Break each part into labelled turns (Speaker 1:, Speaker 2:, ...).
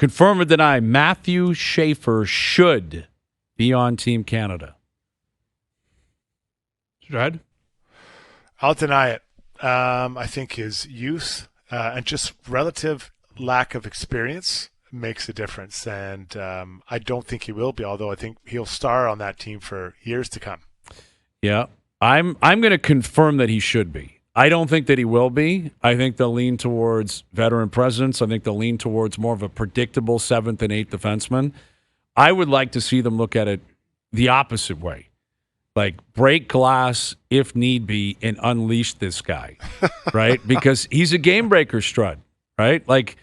Speaker 1: Confirm or deny, Matthew Schaefer should be on Team Canada.
Speaker 2: Strud?
Speaker 3: I'll deny it. I think his youth and just relative lack of experience makes a difference. And I don't think he will be, although I think he'll star on that team for years to come.
Speaker 1: Yeah. I'm going to confirm that he should be. I don't think that he will be. I think they'll lean towards veteran presence. I think they'll lean towards more of a predictable 7th and 8th defenseman. I would like to see them look at it the opposite way. Like, break glass if need be and unleash this guy, right? Because he's a game breaker, Strud, right? Like,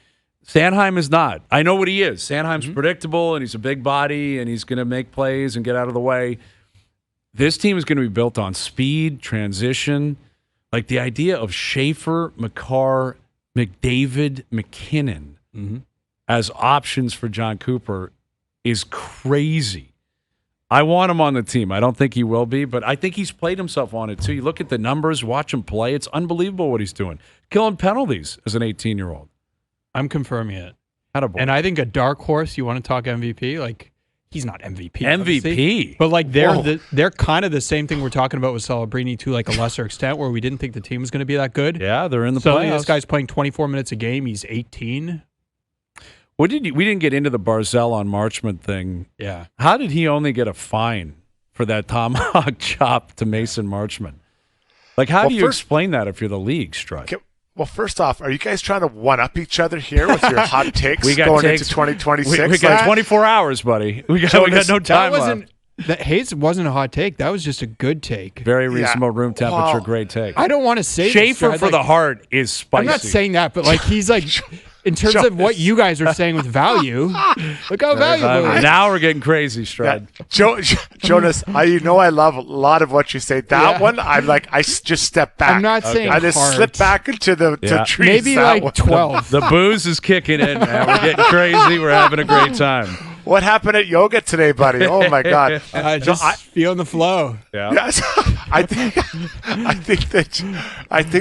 Speaker 1: Sanheim is not. I know what he is. Sanheim's predictable, and he's a big body, and he's going to make plays and get out of the way. This team is going to be built on speed, transition. Like, the idea of Schaefer, McCarr, McDavid, McKinnon as options for John Cooper is crazy. I want him on the team. I don't think he will be, but I think he's played himself on it too. You look at the numbers, watch him play. It's unbelievable what he's doing. Killing penalties as an 18-year-old.
Speaker 2: I'm confirming it.
Speaker 1: Attaboy.
Speaker 2: And I think a dark horse, you want to talk MVP? Like, he's not MVP.
Speaker 1: MVP.
Speaker 2: Obviously, but like they're kind of the same thing we're talking about with Celebrini to like a lesser extent, where we didn't think the team was going to be that good.
Speaker 1: Yeah, they're in the
Speaker 2: so
Speaker 1: playoffs.
Speaker 2: This guy's playing 24 minutes a game. He's 18.
Speaker 1: We didn't get into the Barzell on Marchment thing.
Speaker 2: Yeah.
Speaker 1: How did he only get a fine for that tomahawk chop to Mason Marchment? Like, how do you explain that if you're the league, Strut?
Speaker 3: Okay, well, first off, are you guys trying to one-up each other here with your hot takes
Speaker 1: We got
Speaker 3: going
Speaker 1: takes.
Speaker 3: into 2026?
Speaker 1: We got 24 hours, buddy. We got no time left.
Speaker 2: That Hayes wasn't a hot take. That was just a good take.
Speaker 1: Very reasonable room temperature,
Speaker 3: Wow.
Speaker 1: great take.
Speaker 2: I don't want to say
Speaker 1: Schaefer
Speaker 2: this,
Speaker 1: for the heart is spicy.
Speaker 2: I'm not saying that, but like he's like, in terms of what you guys are saying with value, look how valuable it is.
Speaker 1: Now we're getting crazy, Strud.
Speaker 3: Yeah. Jonas, I love a lot of what you say. That one, I'm like, just step back.
Speaker 2: I'm not saying
Speaker 3: I just
Speaker 2: hard.
Speaker 3: slip back into the trees.
Speaker 2: Maybe
Speaker 3: that
Speaker 2: like
Speaker 3: one.
Speaker 2: 12.
Speaker 1: The booze is kicking in, man. We're getting crazy. We're having a great time.
Speaker 3: What happened at yoga today, buddy? Oh my God!
Speaker 2: Just feeling the flow.
Speaker 1: Yeah.
Speaker 3: Yes, I think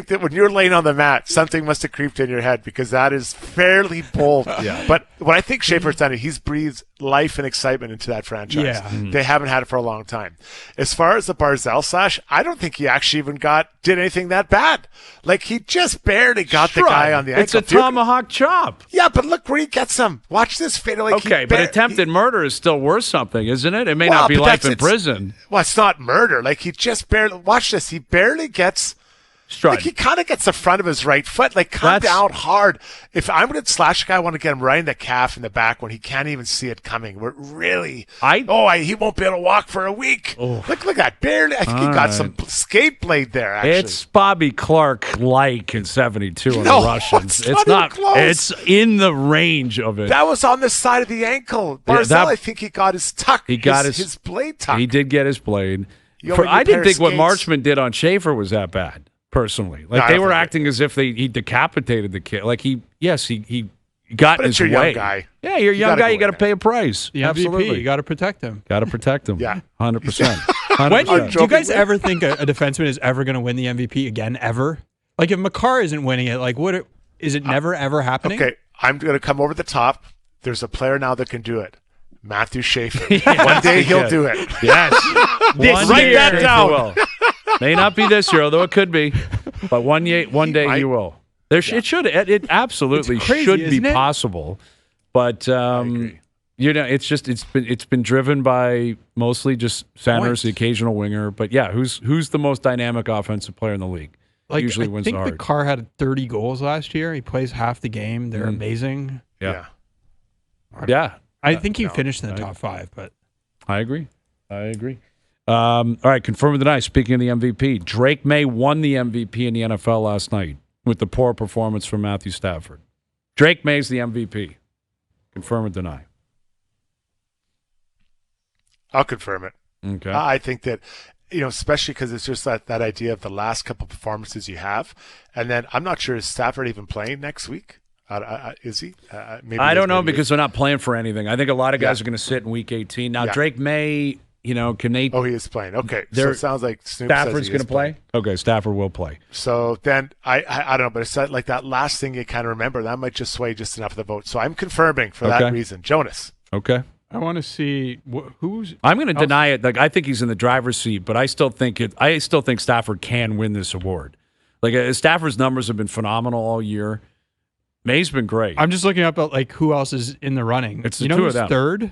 Speaker 3: that when you're laying on the mat, something must have creeped in your head because that is fairly bold.
Speaker 1: Yeah.
Speaker 3: But what I think Schaefer's done, he's breathed life and excitement into that franchise.
Speaker 2: Yeah.
Speaker 3: They haven't had it for a long time. As far as the Barzell slash, I don't think he actually even did anything that bad. Like, he just barely got the guy on the ankle.
Speaker 1: It's a tomahawk chop.
Speaker 3: Yeah, but look where he gets him. Watch this fade. Like,
Speaker 1: Okay, but attempted murder is still worth something, isn't it? It may
Speaker 3: Well,
Speaker 1: not be
Speaker 3: but
Speaker 1: life in
Speaker 3: it's-
Speaker 1: prison.
Speaker 3: Well, it's not murder. Like, he just barely, watch this. He barely gets,
Speaker 1: Strud.
Speaker 3: like, he kind of gets the front of his right foot. Like, come down hard. If I'm going to slash a guy, I want to get him right in the calf in the back when he can't even see it coming. We're really, he won't be able to walk for a week.
Speaker 1: Oh.
Speaker 3: Look at that. Barely. I think he got some skate blade there, actually.
Speaker 1: It's Bobby Clark-like in 72 on
Speaker 3: No,
Speaker 1: the Russians.
Speaker 3: it's not even close.
Speaker 1: It's in the range of it.
Speaker 3: That was on the side of the ankle.
Speaker 1: Yeah,
Speaker 3: Barzell, I think he got his tuck.
Speaker 1: He got
Speaker 3: his blade tuck.
Speaker 1: He did get his blade.
Speaker 3: You know, when you
Speaker 1: I didn't
Speaker 3: pair
Speaker 1: think what
Speaker 3: skates-
Speaker 1: Marchment did on Schaefer was that bad, personally. Like,
Speaker 3: No, I
Speaker 1: they
Speaker 3: don't
Speaker 1: were
Speaker 3: think
Speaker 1: acting as if he decapitated the kid. Like, he got
Speaker 3: But
Speaker 1: in
Speaker 3: it's
Speaker 1: his
Speaker 3: your
Speaker 1: way.
Speaker 3: young guy.
Speaker 1: Yeah, you're a
Speaker 3: You
Speaker 1: young
Speaker 3: gotta
Speaker 1: guy.
Speaker 3: go
Speaker 1: You got to
Speaker 3: in
Speaker 1: pay a price.
Speaker 2: The MVP,
Speaker 1: Absolutely.
Speaker 2: you got to protect him.
Speaker 1: Got to protect him.
Speaker 3: Yeah.
Speaker 1: 100%.
Speaker 2: When do you
Speaker 1: 100%.
Speaker 2: guys ever think a defenseman is ever going to win the MVP again, ever? Like, if McCarr isn't winning it, like, is it never, ever happening?
Speaker 3: Okay, I'm going to come over the top. There's a player now that can do it. Matthew Schaefer. One day he'll do it.
Speaker 1: Yes.
Speaker 3: Write that down.
Speaker 1: Will. May not be this year, although it could be. But one day he will. It should. It absolutely
Speaker 2: It's crazy,
Speaker 1: should be
Speaker 2: isn't it?
Speaker 1: possible. But it's been driven by mostly just centers,
Speaker 2: Points.
Speaker 1: the occasional winger. But yeah, who's the most dynamic offensive player in the league?
Speaker 2: Like,
Speaker 1: Usually
Speaker 2: I
Speaker 1: wins
Speaker 2: think
Speaker 1: the
Speaker 2: the
Speaker 1: heart.
Speaker 2: car had 30 goals last year. He plays half the game. They're amazing.
Speaker 1: Yeah.
Speaker 3: Yeah.
Speaker 2: I think he finished in the top 5, but
Speaker 1: I agree. All right, confirm or deny. Speaking of the MVP, Drake May won the MVP in the NFL last night with the poor performance from Matthew Stafford. Drake May's the MVP. Confirm or deny.
Speaker 3: I'll confirm it.
Speaker 1: Okay.
Speaker 3: I think that, especially because it's just that idea of the last couple performances you have. And then I'm not sure, is Stafford even playing next week? Is he? Maybe
Speaker 1: I
Speaker 3: he is,
Speaker 1: don't know
Speaker 3: maybe he
Speaker 1: because they're not playing for anything. I think a lot of guys
Speaker 3: Yeah.
Speaker 1: are going to sit in Week 18. Now,
Speaker 3: Yeah.
Speaker 1: Drake May Can they?
Speaker 3: Oh, he is playing. Okay, so it sounds like Snoop
Speaker 1: Stafford's
Speaker 3: going to
Speaker 1: play. Okay, Stafford will play.
Speaker 3: So then I don't know, but it's like that last thing you kind of remember that might just sway just enough of the vote. So I'm confirming for that reason. Jonas.
Speaker 1: Okay.
Speaker 2: I want to see who's.
Speaker 1: I'm going to deny it. Like I think he's in the driver's seat, but I still think Stafford can win this award. Like Stafford's numbers have been phenomenal all year. May's been great.
Speaker 2: I'm just looking up at who else is in the running.
Speaker 1: It's the two of them.
Speaker 2: Third?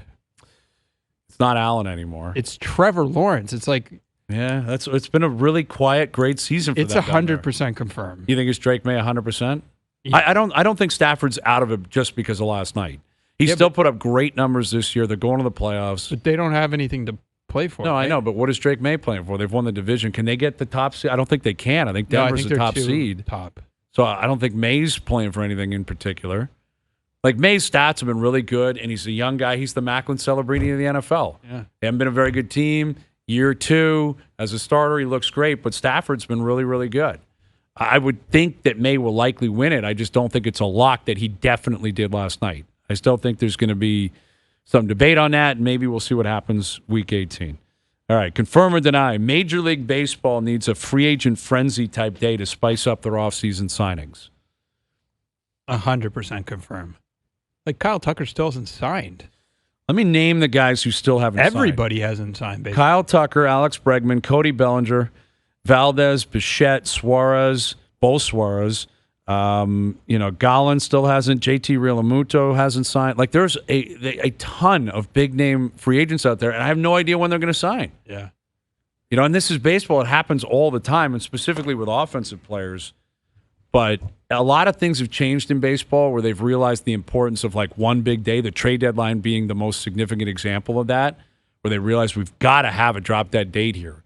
Speaker 1: It's not Allen anymore.
Speaker 2: It's Trevor Lawrence. It's
Speaker 1: it's been a really quiet, great season for
Speaker 2: it's
Speaker 1: that.
Speaker 2: 100% confirmed.
Speaker 1: You think it's Drake May 100%?
Speaker 2: Yeah.
Speaker 1: I don't think Stafford's out of it just because of last night. He still put up great numbers this year. They're going to the playoffs.
Speaker 2: But they don't have anything to play for.
Speaker 1: No,
Speaker 2: right?
Speaker 1: I know, but what is Drake May playing for? They've won the division. Can they get the top seed? I don't think they can. I think Denver's the top seed.
Speaker 2: Top.
Speaker 1: So I don't think May's playing for anything in particular. Like May's stats have been really good, and he's a young guy. He's the Macklin Celebrini of the NFL.
Speaker 2: Yeah.
Speaker 1: They haven't been a very good team. Year 2, as a starter, he looks great, but Stafford's been really, really good. I would think that May will likely win it. I just don't think it's a lock that he definitely did last night. I still think there's going to be some debate on that, and maybe we'll see what happens Week 18. All right, confirm or deny, Major League Baseball needs a free agent frenzy type day to spice up their offseason signings.
Speaker 2: 100% confirm. Like Kyle Tucker still hasn't signed.
Speaker 1: Let me name the guys who still haven't signed.
Speaker 2: Everybody hasn't signed, basically.
Speaker 1: Kyle Tucker, Alex Bregman, Cody Bellinger, Valdez, Bichette, Suarez, both Suarez. Gallen still hasn't. JT Realmuto hasn't signed. Like there's a ton of big name free agents out there, and I have no idea when they're going to sign.
Speaker 2: Yeah.
Speaker 1: And this is baseball. It happens all the time, and specifically with offensive players. But a lot of things have changed in baseball where they've realized the importance of like one big day, the trade deadline being the most significant example of that, where they realize we've got to have a drop dead date here.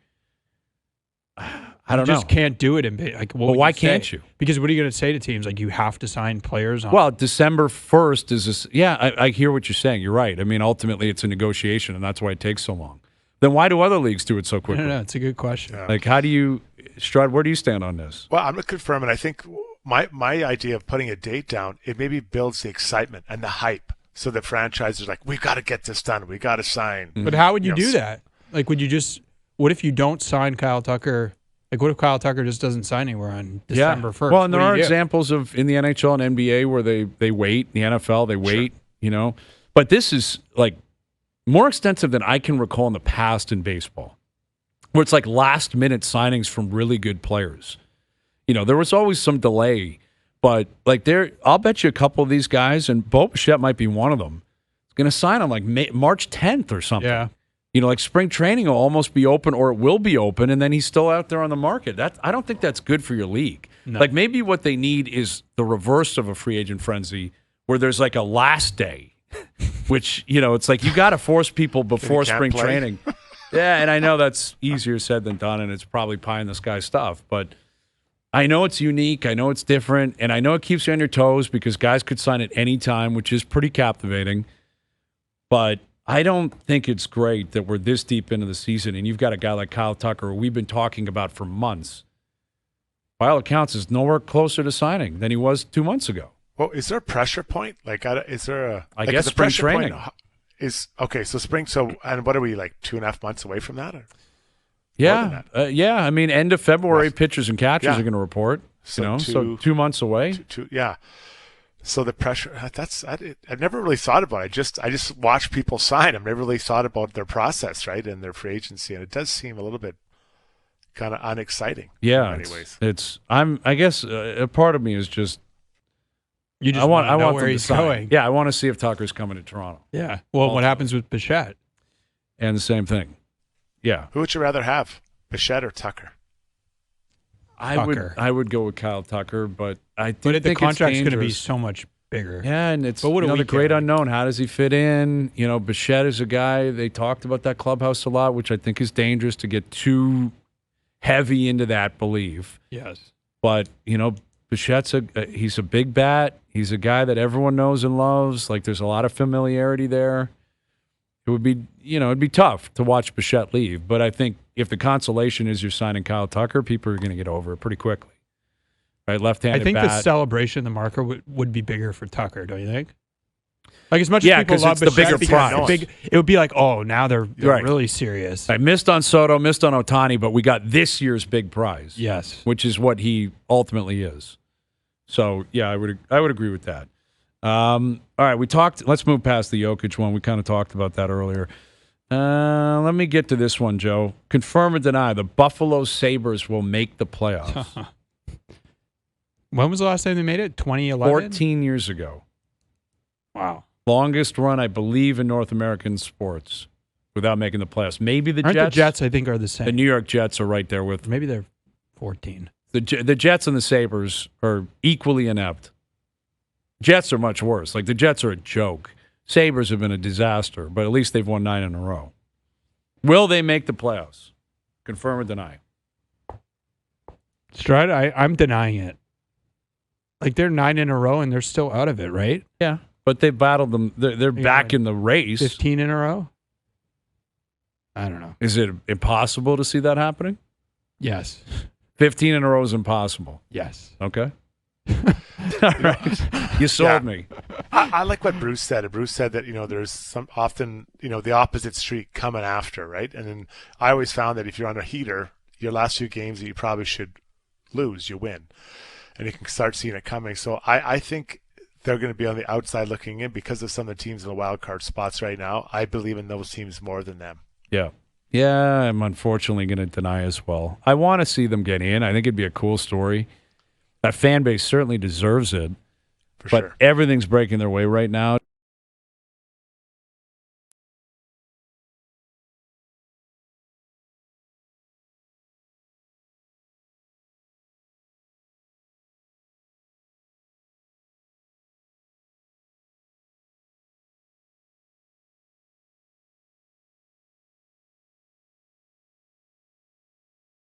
Speaker 1: I don't know.
Speaker 2: You just can't do it.
Speaker 1: Why can't you?
Speaker 2: Because what are you going to say to teams? Like, you have to sign players on.
Speaker 1: Well, December 1st is this. Yeah, I hear what you're saying. You're right. I mean, ultimately, it's a negotiation, and that's why it takes so long. Then why do other leagues do it so quickly?
Speaker 2: No, it's a good question.
Speaker 3: Yeah.
Speaker 1: Like, how do you, Strud, where do you stand on this?
Speaker 3: Well, I'm going to confirm, and I think my idea of putting a date down, it maybe builds the excitement and the hype. So the franchise is like, we've got to get this done. We got to sign.
Speaker 2: But how would you do that? Like, what if you don't sign Kyle Tucker? Like, what if Kyle Tucker just doesn't sign anywhere on December 1st?
Speaker 1: Well, and there are examples of in the NHL and NBA where they wait. In the NFL, they wait, But this is, like, more extensive than I can recall in the past in baseball, where it's like last-minute signings from really good players. There was always some delay, but, like, I'll bet you a couple of these guys, and Bo Bichette might be one of them, is going to sign on, like, March 10th or something.
Speaker 2: Yeah.
Speaker 1: Like spring training will almost be open, or it will be open, and then he's still out there on the market. I don't think that's good for your league.
Speaker 2: No.
Speaker 1: Like maybe what they need is the reverse of a free agent frenzy, where there's like a last day, which it's like you got to force people before spring training. Yeah, and I know that's easier said than done, and it's probably pie in the sky stuff, but I know it's unique. I know it's different, and I know it keeps you on your toes because guys could sign at any time, which is pretty captivating, but I don't think it's great that we're this deep into the season and you've got a guy like Kyle Tucker who we've been talking about for months. By all accounts, is nowhere closer to signing than he was 2 months ago.
Speaker 3: Well, is there a pressure point? Like, is there a?
Speaker 1: I guess spring training
Speaker 3: is okay. So spring. So, and what are we, like 2.5 months away from that? Or
Speaker 1: yeah, yeah. I mean, end of February, pitchers and catchers are going to report. So 2 months away.
Speaker 3: Yeah. So the pressure, I've never really thought about it. I just watch people sign. I've never really thought about their process, right, and their free agency, and it does seem a little bit kind of unexciting.
Speaker 1: Yeah,
Speaker 3: in many ways.
Speaker 1: I guess a part of me is just
Speaker 2: I want where he's going.
Speaker 1: Yeah, I want to see if Tucker's coming to Toronto.
Speaker 2: Yeah. Well, what happens with Bichette?
Speaker 1: And the same thing. Yeah.
Speaker 3: Who would you rather have, Bichette or Tucker?
Speaker 1: I would go with Kyle Tucker, but I think
Speaker 2: the contract's going to be so much bigger.
Speaker 1: Yeah, and it's the great unknown. How does he fit in? Bichette is a guy, they talked about that clubhouse a lot, which I think is dangerous to get too heavy into that belief.
Speaker 2: Yes.
Speaker 1: But, Bichette's he's a big bat. He's a guy that everyone knows and loves. Like, there's a lot of familiarity there. It would be, it'd be tough to watch Bichette leave, but I think if the consolation is you're signing Kyle Tucker, people are going to get over it pretty quickly. Right, left-handed bat.
Speaker 2: I think the celebration in the market would be bigger for Tucker, don't you think? Like as much
Speaker 1: Yeah,
Speaker 2: as people
Speaker 1: 'cause
Speaker 2: love
Speaker 1: it's the bigger
Speaker 2: Bichette,
Speaker 1: prize.
Speaker 2: it would be like, oh, now they're
Speaker 1: Right.
Speaker 2: really serious.
Speaker 1: I missed on Soto, missed on Ohtani, but we got this year's big prize.
Speaker 2: Yes.
Speaker 1: Which is what he ultimately is. So yeah, I would agree with that. All right, we talked. Let's move past the Jokic one. We kind of talked about that earlier. Let me get to this one, Joe. Confirm or deny: the Buffalo Sabres will make the playoffs.
Speaker 2: When was the last time they made it? 2011?
Speaker 1: 14 years ago.
Speaker 2: Wow.
Speaker 1: Longest run, I believe, in North American sports without making the playoffs. Maybe the
Speaker 2: Aren't
Speaker 1: Jets.
Speaker 2: the Jets, I think, are the same.
Speaker 1: The New York Jets are right there with
Speaker 2: Maybe they're 14.
Speaker 1: the Jets and the Sabres are equally inept. Jets are much worse. Like the Jets are a joke. Sabres have been a disaster, but at least they've won 9 in a row. Will they make the playoffs? Confirm or deny?
Speaker 2: Stride, I'm denying it. Like they're 9 in a row and they're still out of it, right?
Speaker 1: Yeah, but they battled them. They're back
Speaker 2: like
Speaker 1: in the race.
Speaker 2: 15 in a row? I don't know.
Speaker 1: Is it impossible to see that happening?
Speaker 2: Yes.
Speaker 1: 15 in a row is impossible.
Speaker 2: Yes.
Speaker 1: Okay. All right. You sold me.
Speaker 3: I like what Bruce said. Bruce said that, there's some often, the opposite streak coming after, right? And then I always found that if you're on a heater, your last few games that you probably should lose, you win. And you can start seeing it coming. So I think they're going to be on the outside looking in because of some of the teams in the wild card spots right now. I believe in those teams more than them.
Speaker 1: Yeah. Yeah, I'm unfortunately going to deny as well. I want to see them get in. I think it'd be a cool story. That fan base certainly deserves it.
Speaker 3: For
Speaker 1: but
Speaker 3: sure.
Speaker 1: everything's breaking their way right now.